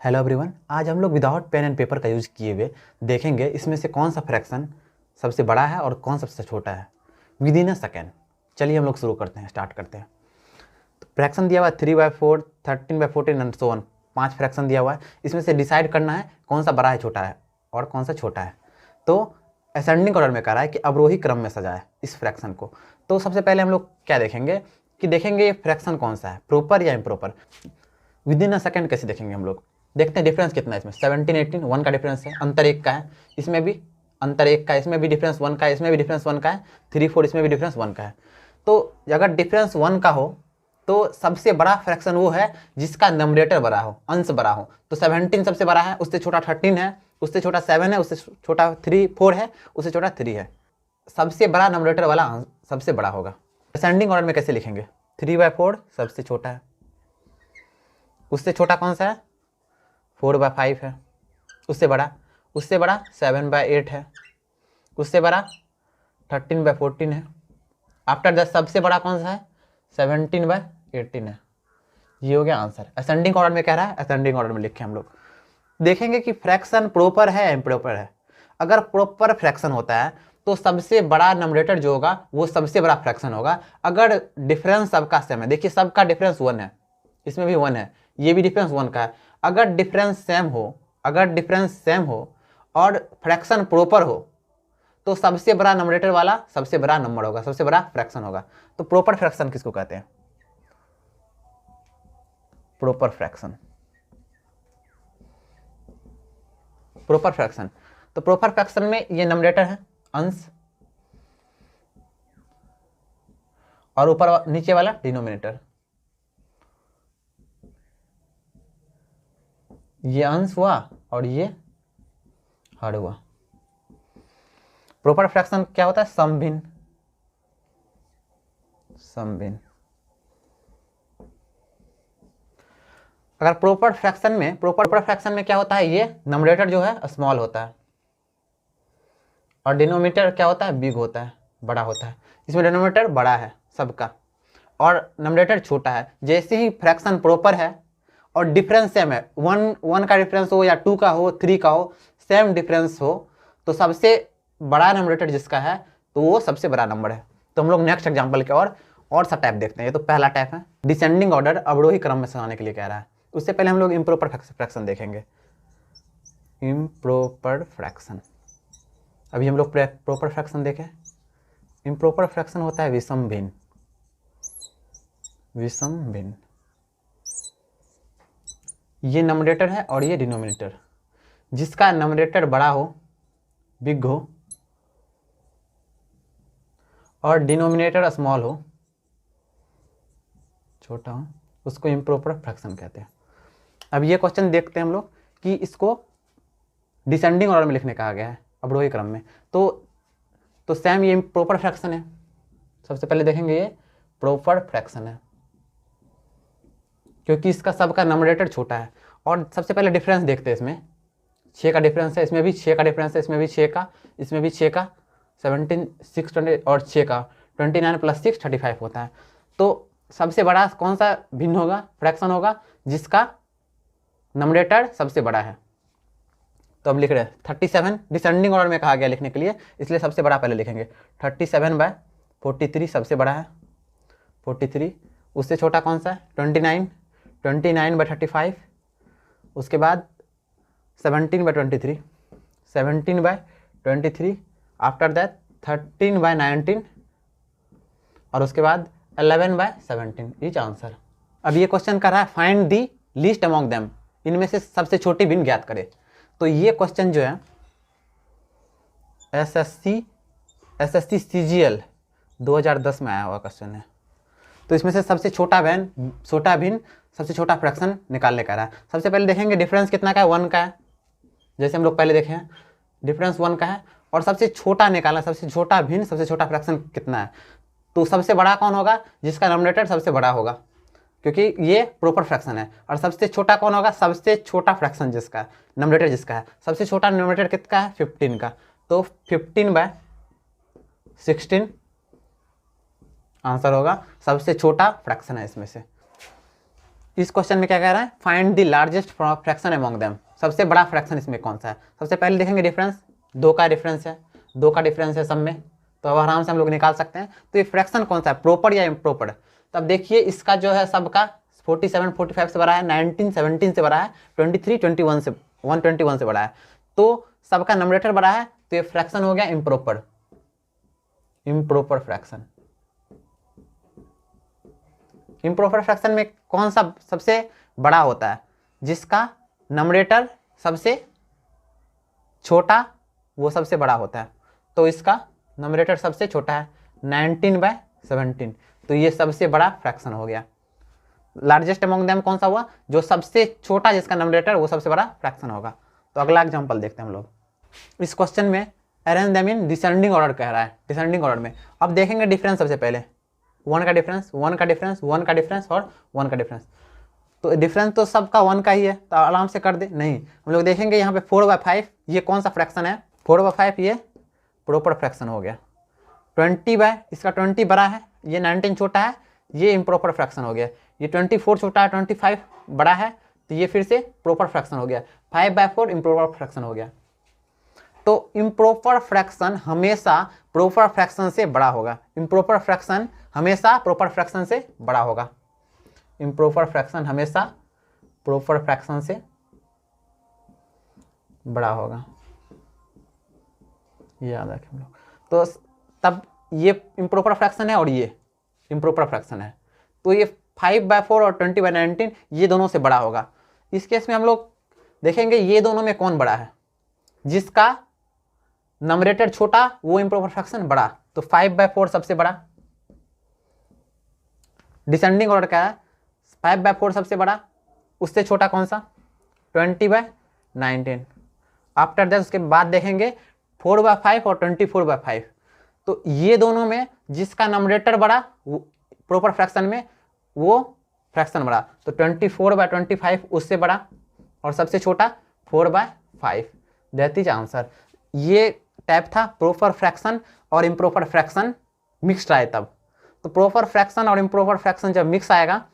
Hello everyone, आज हम लोग विदाउट पेन एंड पेपर का यूज़ किए हुए देखेंगे इसमें से कौन सा फ्रैक्शन सबसे बड़ा है और कौन सबसे छोटा है विद इन अ सेकेंड। चलिए हम लोग शुरू करते हैं, स्टार्ट करते हैं। तो फ्रैक्शन दिया हुआ है 3/4, 13/14 एंड सो ऑन। 5 फ्रैक्शन दिया हुआ है, इसमें से डिसाइड करना है कौन सा बड़ा है, छोटा है और कौन सा छोटा है। तो असेंडिंग ऑर्डर में कह रहा है कि अवरोही क्रम में सजाए इस फ्रैक्शन को। तो सबसे पहले हम लोग क्या देखेंगे कि ये फ्रैक्शन कौन सा है, प्रॉपर या improper. With in a second कैसे देखेंगे हम लोग, देखते हैं डिफरेंस कितना है इसमें। 17, 18 1 का डिफरेंस है, अंतर 1 का है। इसमें भी अंतर 1 का है, इसमें भी डिफरेंस 1 का है, इसमें भी डिफरेंस 1 का है। 3, 4 इसमें भी डिफरेंस 1 का है। तो अगर डिफरेंस 1 का हो तो सबसे बड़ा फ्रैक्शन वो है जिसका नंबरेटर बड़ा हो, अंश बड़ा हो। तो 17 सबसे बड़ा है, उससे छोटा 13 है, उससे छोटा 7 है, उससे छोटा 4 है, उससे छोटा 3 है। सबसे बड़ा नंबरेटर वाला अंश सबसे बड़ा होगा। असेंडिंग ऑर्डर में कैसे लिखेंगे, 3/4 सबसे छोटा है, उससे छोटा कौन सा है 4/5 है, उससे बड़ा 7/8 है, उससे बड़ा 13/14 है। आफ्टर दैट सबसे बड़ा कौन सा है 17/18 है। ये हो गया आंसर। असेंडिंग ऑर्डर में कह रहा है, असेंडिंग ऑर्डर में लिखे हम लोग देखेंगे कि फ्रैक्शन प्रॉपर है या इम्प्रॉपर है। अगर प्रॉपर फ्रैक्शन होता है तो सबसे बड़ा नंबरेटर जो होगा वो सबसे बड़ा फ्रैक्शन होगा। अगर डिफरेंस सबका सेम है, देखिए सबका डिफरेंस 1 है, इसमें भी 1 है, ये भी डिफरेंस 1 का है। अगर डिफरेंस सेम हो और फ्रैक्शन प्रॉपर हो तो सबसे बड़ा नंबरेटर वाला सबसे बड़ा नंबर होगा, सबसे बड़ा फ्रैक्शन होगा। तो प्रॉपर फ्रैक्शन किसको कहते हैं, प्रॉपर फ्रैक्शन। प्रॉपर फ्रैक्शन, तो प्रॉपर फ्रैक्शन में ये नंबरेटर है अंश और ऊपर नीचे वाला डिनोमिनेटर। ये अंश हुआ और ये हर हुआ। प्रॉपर फ्रैक्शन क्या होता है, समभिन्न। अगर प्रॉपर फ्रैक्शन में क्या होता है, ये नंबरेटर जो है स्मॉल होता है और डिनोमिनेटर क्या होता है, बिग होता है, बड़ा होता है। इसमें डिनोमिनेटर बड़ा है सबका और नंबरेटर छोटा है। जैसे ही फ्रैक्शन प्रॉपर है और डिफरेंस सेम है, 1 का डिफरेंस हो या 2 का हो, 3 का हो, सेम डिफरेंस हो, तो सबसे बड़ा नंबरेटर जिसका है तो वो सबसे बड़ा नंबर है। तो हम लोग नेक्स्ट एग्जांपल के और सा टाइप देखते हैं। ये तो पहला टाइप है, डिसेंडिंग ऑर्डर अवरोही क्रम में सजाने के लिए कह रहा है। उससे पहले हम लोग इम्प्रॉपर फ्रैक्शन देखेंगे। इम्प्रॉपर फ्रैक्शन, अभी हम लोग प्रॉपर फ्रैक्शन देखें। इम्प्रॉपर फ्रैक्शन होता है विषम भिन्न। ये नंबरेटर है और ये डिनोमिनेटर। जिसका नंबरेटर बड़ा हो, बिग हो, और डिनोमिनेटर स्मॉल हो, छोटा हो, उसको इम्प्रॉपर फ्रैक्शन कहते हैं। अब ये क्वेश्चन देखते हैं हम लोग कि इसको डिसेंडिंग ऑर्डर में लिखने कहा गया है अवरोही क्रम में। तो सेम ये प्रॉपर फ्रैक्शन है। सबसे पहले देखेंगे ये प्रॉपर फ्रैक्शन है क्योंकि इसका सबका नंबरेटर छोटा है। और सबसे पहले डिफरेंस देखते हैं, इसमें 6 का डिफरेंस है, इसमें भी 6 का डिफरेंस है, इसमें भी 6 का, इसमें भी 6 का, 17, 6, 20 और 6 का 29 + 6 35 होता है। तो सबसे बड़ा कौन सा भिन्न होगा, फ्रैक्शन होगा जिसका नंबरेटर सबसे बड़ा है। तो अब लिख रहे हैं 37, डिसेंडिंग ऑर्डर में कहा गया लिखने के लिए, इसलिए सबसे बड़ा पहले लिखेंगे। 37/43 सबसे बड़ा है, 43। उससे छोटा कौन सा है 29, 29/35। उसके बाद 17/23, 17/23। आफ्टर दैट 13/19 और उसके बाद 11/17 इज आंसर। अब ये क्वेश्चन कर रहा है find the least among them, इनमें से सबसे छोटी भिन्न ज्ञात करे। तो ये क्वेश्चन जो है एसएससी सीजीएल 2010 में आया हुआ क्वेश्चन है। तो इसमें से सबसे छोटा भिन्न सबसे छोटा फ्रैक्शन निकालने का रहा है। सबसे पहले देखेंगे डिफरेंस कितना का है, 1 का है। जैसे हम लोग पहले देखे हैं डिफरेंस 1 का है और सबसे छोटा निकालना, सबसे छोटा भिन्न सबसे छोटा फ्रैक्शन कितना है। तो सबसे बड़ा कौन होगा, जिसका नंबरेटर सबसे बड़ा होगा, क्योंकि ये प्रॉपर फ्रैक्शन है। और सबसे छोटा कौन होगा, सबसे छोटा फ्रैक्शन जिसका नंबरेटर जिसका है, सबसे छोटा नंबरेटर कितना है 15 का। तो 15/16 आंसर होगा, सबसे छोटा फ्रैक्शन है इसमें से। इस क्वेश्चन में क्या कह रहा है, find the largest fraction among them, सबसे बड़ा फ्रैक्शन इसमें कौन सा है। सबसे पहले देखेंगे डिफरेंस, 2 का डिफरेंस है, 2 का डिफरेंस है सब में, तो अब आराम से हम लोग निकाल सकते हैं। तो ये फ्रैक्शन कौन सा है, प्रॉपर या इम्प्रॉपर। तो अब देखिए इसका जो है सबका 47 45 से बड़ा है, 19 17 से बड़ा है, 23 21 से 121 से बड़ा है, तो सबका नंबरेटर बड़ा है, तो ये फ्रैक्शन हो गया improper, improper fraction. Improper fraction में कौन सा सबसे बड़ा होता है, जिसका नंबरेटर सबसे छोटा वो सबसे बड़ा होता है। तो इसका नंबरेटर सबसे छोटा है 19/17, तो ये सबसे बड़ा फ्रैक्शन हो गया। लार्जेस्ट अमॉन्ग देम कौन सा हुआ, जो सबसे छोटा जिसका नंबरेटर वो सबसे बड़ा फ्रैक्शन होगा। तो अगला एग्जांपल देखते हैं हम लोग। इस क्वेश्चन में arrange them in descending order कह रहा है, डिसेंडिंग ऑर्डर में। अब देखेंगे डिफरेंस सबसे पहले, 1 का डिफरेंस, 1 का डिफरेंस, 1 का डिफरेंस और 1 का डिफरेंस। तो डिफरेंस तो सबका 1 का ही है, तो आराम से कर दे। नहीं, हम लोग देखेंगे यहाँ पे 4/5 ये कौन सा फ्रैक्शन है, 4/5 ये प्रॉपर फ्रैक्शन हो गया। 20 इसका 20 बड़ा है, ये 19 छोटा है, ये इम्प्रॉपर फ्रैक्शन हो गया। ये 24 छोटा है, 25 बड़ा है, तो ये फिर से प्रॉपर फ्रैक्शन हो गया। 5/4 इम्प्रॉपर फ्रैक्शन हो गया। तो इम्प्रॉपर फ्रैक्शन हमेशा प्रॉपर फ्रैक्शन से बड़ा होगा, इम्प्रॉपर फ्रैक्शन हमेशा प्रॉपर फ्रैक्शन से बड़ा होगा, इम्प्रॉपर फ्रैक्शन हमेशा प्रॉपर फ्रैक्शन से बड़ा होगा, ये याद रखें हम लोग। तो तब ये इम्प्रॉपर फ्रैक्शन है और ये इम्प्रॉपर फ्रैक्शन है, तो ये 5/4 और 20/19 ये दोनों से बड़ा होगा। इस केस में हम लोग देखेंगे ये दोनों में कौन बड़ा है, जिसका नंबरेटर छोटा वो इम्प्रॉपर फ्रैक्शन बड़ा, तो 5/4 सबसे बड़ा। डिसेंडिंग ऑर्डर क्या है, 5/4 सबसे बड़ा, उससे छोटा कौन सा 20/19। आफ्टर दैट उसके बाद देखेंगे 4/5 और 24/5, तो ये दोनों में जिसका नंबरेटर बड़ा वो प्रॉपर फ्रैक्शन में वो फ्रैक्शन बड़ा, तो 24/25 उससे बड़ा और सबसे छोटा 4/5। That is answer. ये टाइप था प्रॉपर फ्रैक्शन और इम्प्रॉपर फ्रैक्शन मिक्स्ड आए तब। तो प्रॉपर फ्रैक्शन और इम्प्रॉपर फ्रैक्शन जब मिक्स आएगा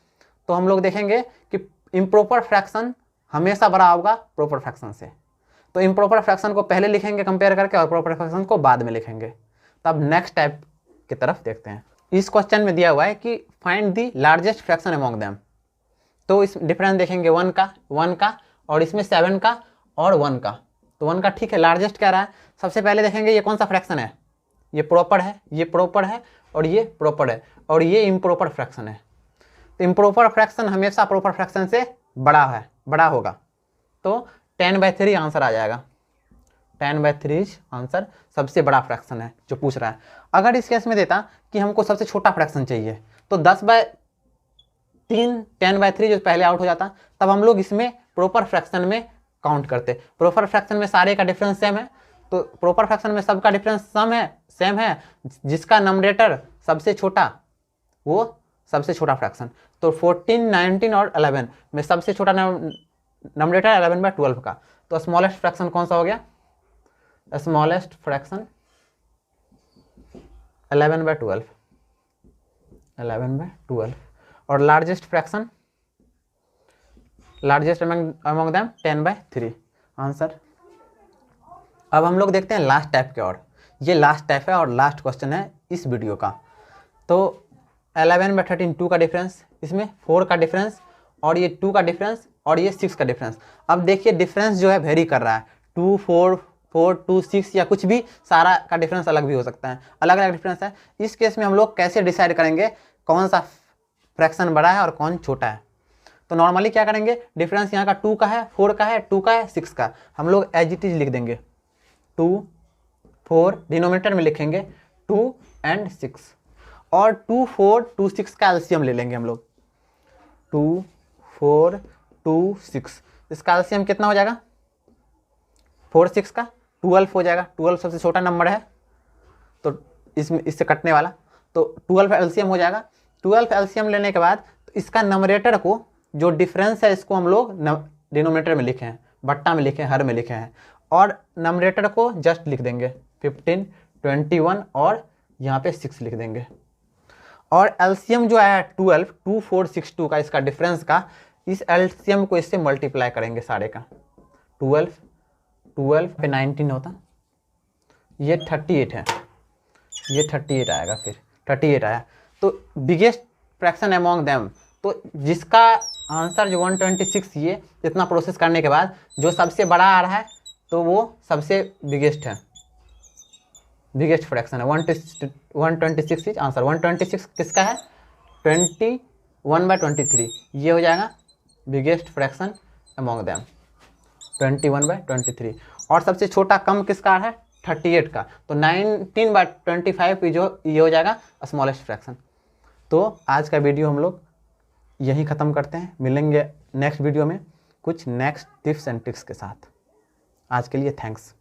तो हम लोग देखेंगे कि इम्प्रॉपर फ्रैक्शन हमेशा बड़ा होगा प्रॉपर फ्रैक्शन से। तो इम्प्रॉपर फ्रैक्शन को पहले लिखेंगे कंपेयर करके और प्रॉपर फ्रैक्शन को बाद में लिखेंगे। तब नेक्स्ट टाइप की तरफ देखते हैं। इस क्वेश्चन में दिया हुआ है कि find the largest fraction among them. तो इस डिफरेंस देखेंगे 1 का और इसमें 7 का और 1 का। तो 1 का ठीक है, लार्जेस्ट कह रहा है। सबसे पहले देखेंगे ये कौन सा फ्रैक्शन है, ये प्रॉपर है, ये प्रॉपर है और ये प्रॉपर है और ये इम्प्रॉपर फ्रैक्शन है। तो इम्प्रॉपर फ्रैक्शन हमेशा प्रॉपर फ्रैक्शन से बड़ा है, बड़ा होगा। तो 10/3 आंसर आ जाएगा। 10/3 आंसर सबसे बड़ा फ्रैक्शन है जो पूछ रहा है। अगर इस केस में देता कि हमको सबसे छोटा फ्रैक्शन चाहिए तो 10/3 10/3 जो पहले आउट हो जाता, तब हम लोग इसमें प्रॉपर फ्रैक्शन में काउंट करते। प्रॉपर फ्रैक्शन में सारे का डिफरेंस सेम है, तो प्रॉपर फ्रैक्शन में सबका डिफरेंस सेम है, जिसका नंबरेटर सबसे छोटा वो सबसे छोटा फ्रैक्शन। तो 14 19 और 11 में सबसे छोटा नंबरेटर 11/12 का। तो स्मॉलेस्ट फ्रैक्शन कौन सा हो गया, स्मॉलेस्ट फ्रैक्शन 11/12 और largest fraction largest among them 10/3 answer. अब हम लोग देखते हैं लास्ट टाइप के, और ये लास्ट टाइप है और लास्ट क्वेश्चन है इस वीडियो का। तो 11/13 2 का डिफरेंस, इसमें 4 का डिफरेंस और ये 2 का डिफरेंस और ये 6 का डिफरेंस। अब देखिए डिफरेंस जो है वेरी कर रहा है, 2 4 4 2 6 या कुछ भी, सारा का डिफरेंस अलग भी हो सकता है, अलग अलग डिफरेंस है। इस केस में हम लोग कैसे डिसाइड करेंगे कौन सा फ्रैक्शन बड़ा है और कौन छोटा है। तो नॉर्मली क्या करेंगे, डिफरेंस यहाँ का 2 का है, 4 का है, 2 का है, 6 का, हम लोग एज इट इज लिख देंगे 2 4, डिनोमिनेटर में लिखेंगे 2 और 6, और 2 4 2 6 का एलसीएम ले लेंगे हम लोग 2 4 2 6। इसका एलसीएम कितना हो जाएगा, 4 6 का 12 हो जाएगा। 12 सबसे छोटा नंबर है तो इससे कटने वाला, तो 12 एलसीएम हो जाएगा। 12 एलसीएम लेने के बाद तो इसका नंबरेटर को जो डिफरेंस है इसको हम लोग डिनोमिनेटर में लिखे हैं, बट्टा में लिखे हैं, हर में लिखे हैं, और नंबरेटर को जस्ट लिख देंगे 15 21 और यहाँ पे 6 लिख देंगे। और एलसीएम जो है 12 2462 का, इसका डिफरेंस का इस एलसीएम को इससे मल्टीप्लाई करेंगे सारे का। 12 पे 19 होता, ये 38 है, ये 38 आएगा, फिर 38 आया। तो बिगेस्ट फ्रैक्शन अमॉन्ग देम, तो जिसका आंसर जो 126, ये इतना प्रोसेस करने के बाद जो सबसे बड़ा आ रहा है तो वो सबसे बिगेस्ट है, बिगेस्ट फ्रैक्शन है। 126 इज आंसर। 126 किसका है? 21/23, ये हो जाएगा बिगेस्ट फ्रैक्शन अमॉन्ग देम, 21/23। और सबसे छोटा कम किसका है? 38 का, तो 19/25 ये हो जाएगा स्मॉलेस्ट फ्रैक्शन। तो आज का वीडियो हम लोग यहीं ख़त्म करते हैं, मिलेंगे नेक्स्ट वीडियो में कुछ नेक्स्ट टिप्स एंड ट्रिक्स के साथ। आज के लिए थैंक्स।